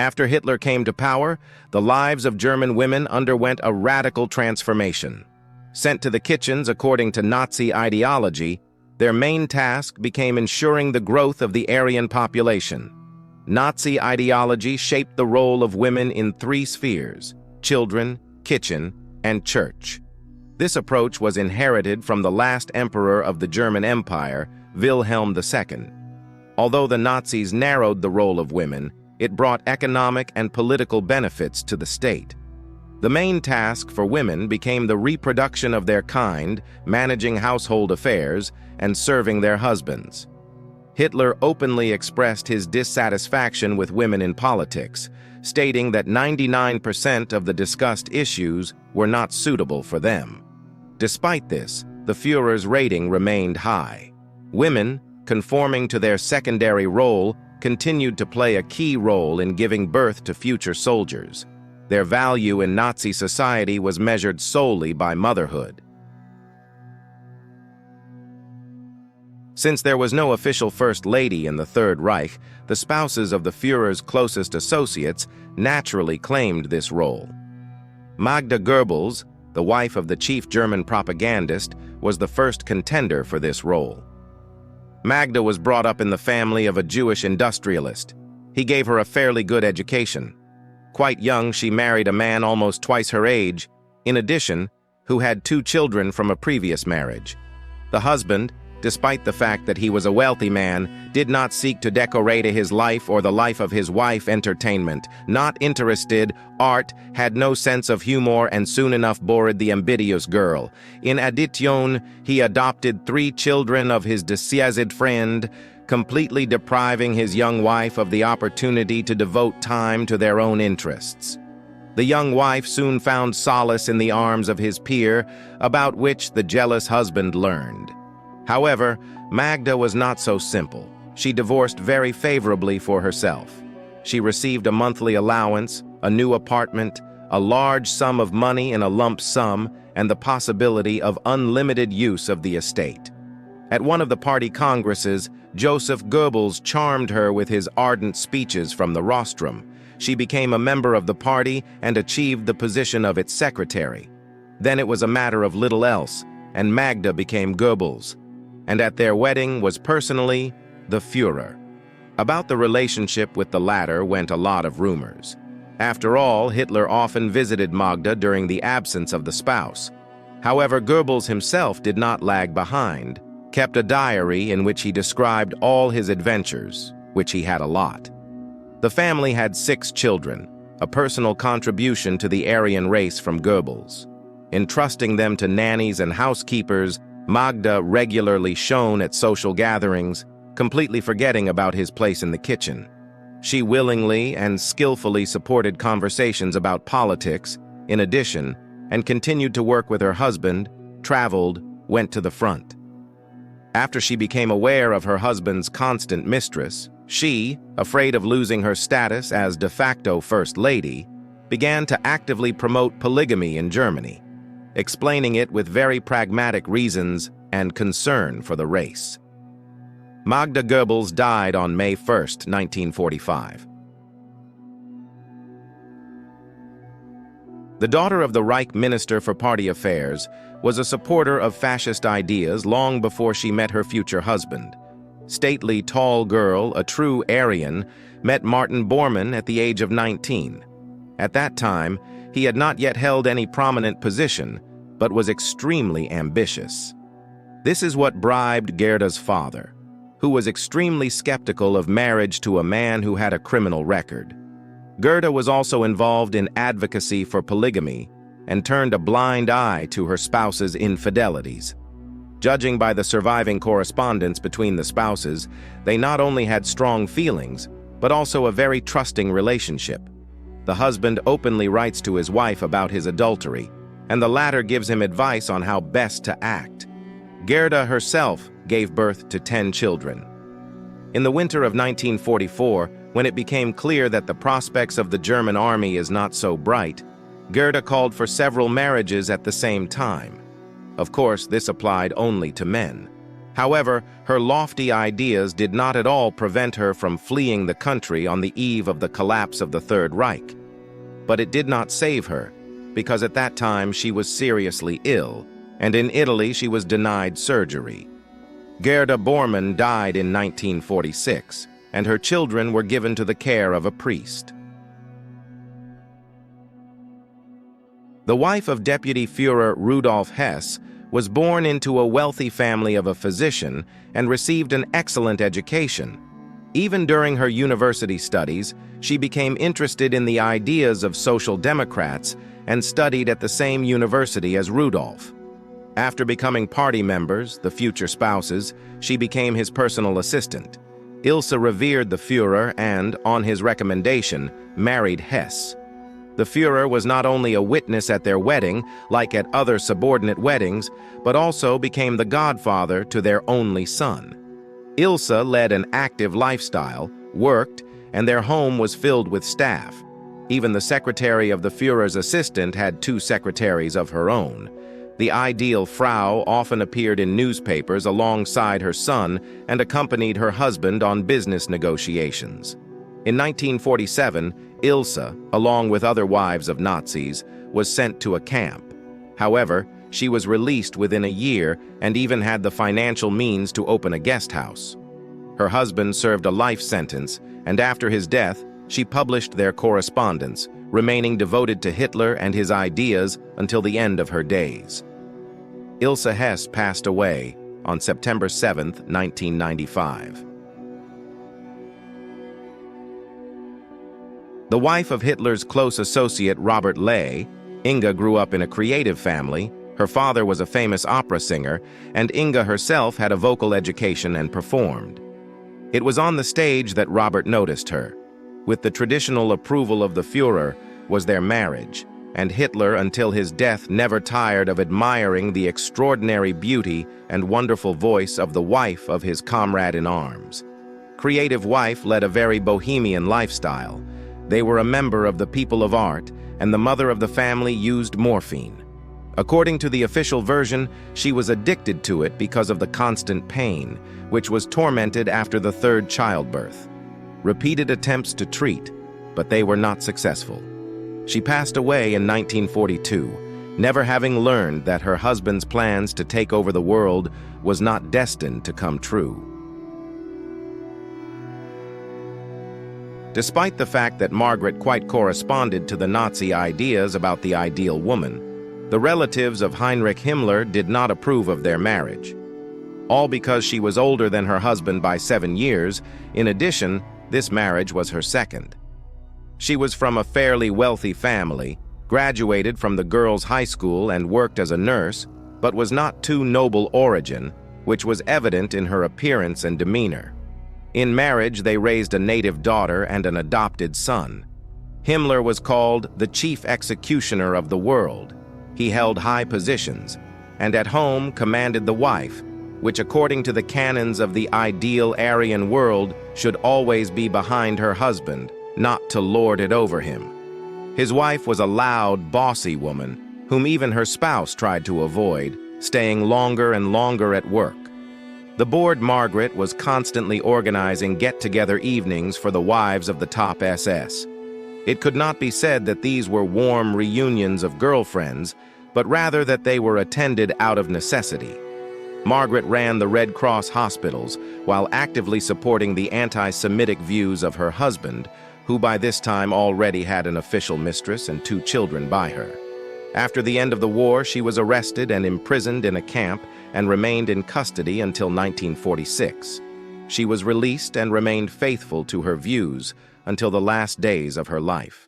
After Hitler came to power, the lives of German women underwent a radical transformation. Sent to the kitchens according to Nazi ideology, their main task became ensuring the growth of the Aryan population. Nazi ideology shaped the role of women in three spheres: children, kitchen, and church. This approach was inherited from the last emperor of the German Empire, Wilhelm II. Although the Nazis narrowed the role of women, it brought economic and political benefits to the state. The main task for women became the reproduction of their kind, managing household affairs, and serving their husbands. Hitler openly expressed his dissatisfaction with women in politics, stating that 99% of the discussed issues were not suitable for them. Despite this, the Führer's rating remained high. Women, conforming to their secondary role, continued to play a key role in giving birth to future soldiers. Their value in Nazi society was measured solely by motherhood. Since there was no official First Lady in the Third Reich, the spouses of the Führer's closest associates naturally claimed this role. Magda Goebbels, the wife of the chief German propagandist, was the first contender for this role. Magda was brought up in the family of a Jewish industrialist. He gave her a fairly good education. Quite young, she married a man almost twice her age, in addition, who had 2 children from a previous marriage. The husband, despite the fact that he was a wealthy man, did not seek to decorate his life or the life of his wife entertainment. Not interested, art, had no sense of humor, and soon enough bored the ambitious girl. In addition, he adopted 3 children of his deceased friend, completely depriving his young wife of the opportunity to devote time to their own interests. The young wife soon found solace in the arms of his peer, about which the jealous husband learned. However, Magda was not so simple. She divorced very favorably for herself. She received a monthly allowance, a new apartment, a large sum of money in a lump sum, and the possibility of unlimited use of the estate. At one of the party congresses, Joseph Goebbels charmed her with his ardent speeches from the rostrum. She became a member of the party and achieved the position of its secretary. Then it was a matter of little else, and Magda became Goebbels. And at their wedding was personally the Führer. About the relationship with the latter went a lot of rumors. After all, Hitler often visited Magda during the absence of the spouse. However, Goebbels himself did not lag behind, kept a diary in which he described all his adventures, which he had a lot. The family had 6 children, a personal contribution to the Aryan race from Goebbels. Entrusting them to nannies and housekeepers, Magda regularly shone at social gatherings, completely forgetting about his place in the kitchen. She willingly and skillfully supported conversations about politics, in addition, and continued to work with her husband, traveled, went to the front. After she became aware of her husband's constant mistress, she, afraid of losing her status as de facto First Lady, began to actively promote polygamy in Germany, explaining it with very pragmatic reasons and concern for the race. Magda Goebbels died on May 1, 1945. The daughter of the Reich Minister for Party Affairs was a supporter of fascist ideas long before she met her future husband. Stately, tall girl, a true Aryan, met Martin Bormann at the age of 19. At that time, he had not yet held any prominent position, but was extremely ambitious. This is what bribed Gerda's father, who was extremely skeptical of marriage to a man who had a criminal record. Gerda was also involved in advocacy for polygamy and turned a blind eye to her spouse's infidelities. Judging by the surviving correspondence between the spouses, they not only had strong feelings, but also a very trusting relationship. The husband openly writes to his wife about his adultery, and the latter gives him advice on how best to act. Gerda herself gave birth to 10 children. In the winter of 1944, when it became clear that the prospects of the German army is not so bright, Gerda called for several marriages at the same time. Of course, this applied only to men. However, her lofty ideas did not at all prevent her from fleeing the country on the eve of the collapse of the Third Reich. But it did not save her, because at that time she was seriously ill, and in Italy she was denied surgery. Gerda Bormann died in 1946, and her children were given to the care of a priest. The wife of Deputy Führer Rudolf Hess was born into a wealthy family of a physician and received an excellent education. Even during her university studies, she became interested in the ideas of social democrats and studied at the same university as Rudolf. After becoming party members, the future spouses, she became his personal assistant. Ilse revered the Führer and, on his recommendation, married Hess. The Führer was not only a witness at their wedding, like at other subordinate weddings, but also became the godfather to their only son. Ilse led an active lifestyle, worked, and their home was filled with staff. Even the secretary of the Führer's assistant had 2 secretaries of her own. The ideal Frau often appeared in newspapers alongside her son and accompanied her husband on business negotiations. In 1947, Ilse, along with other wives of Nazis, was sent to a camp. However, she was released within a year and even had the financial means to open a guest house. Her husband served a life sentence, and after his death, she published their correspondence, remaining devoted to Hitler and his ideas until the end of her days. Ilse Hess passed away on September 7, 1995. The wife of Hitler's close associate Robert Ley, Inga grew up in a creative family. Her father was a famous opera singer, and Inga herself had a vocal education and performed. It was on the stage that Robert noticed her. With the traditional approval of the Führer was their marriage, and Hitler, until his death, never tired of admiring the extraordinary beauty and wonderful voice of the wife of his comrade in arms. Creative wife led a very bohemian lifestyle. They were a member of the People of Art, and the mother of the family used morphine. According to the official version, she was addicted to it because of the constant pain, which was tormented after the 3rd childbirth. Repeated attempts to treat, but they were not successful. She passed away in 1942, never having learned that her husband's plans to take over the world was not destined to come true. Despite the fact that Margaret quite corresponded to the Nazi ideas about the ideal woman, the relatives of Heinrich Himmler did not approve of their marriage. All because she was older than her husband by 7 years. In addition, this marriage was her second. She was from a fairly wealthy family, graduated from the girls' high school and worked as a nurse, but was not too noble origin, which was evident in her appearance and demeanor. In marriage, they raised a native daughter and an adopted son. Himmler was called the chief executioner of the world. He held high positions, and at home commanded the wife, which according to the canons of the ideal Aryan world should always be behind her husband, not to lord it over him. His wife was a loud, bossy woman, whom even her spouse tried to avoid, staying longer and longer at work. The bored Margaret was constantly organizing get-together evenings for the wives of the top SS. It could not be said that these were warm reunions of girlfriends, but rather that they were attended out of necessity. Margaret ran the Red Cross hospitals while actively supporting the anti-Semitic views of her husband, who by this time already had an official mistress and 2 children by her. After the end of the war, she was arrested and imprisoned in a camp and remained in custody until 1946. She was released and remained faithful to her views until the last days of her life.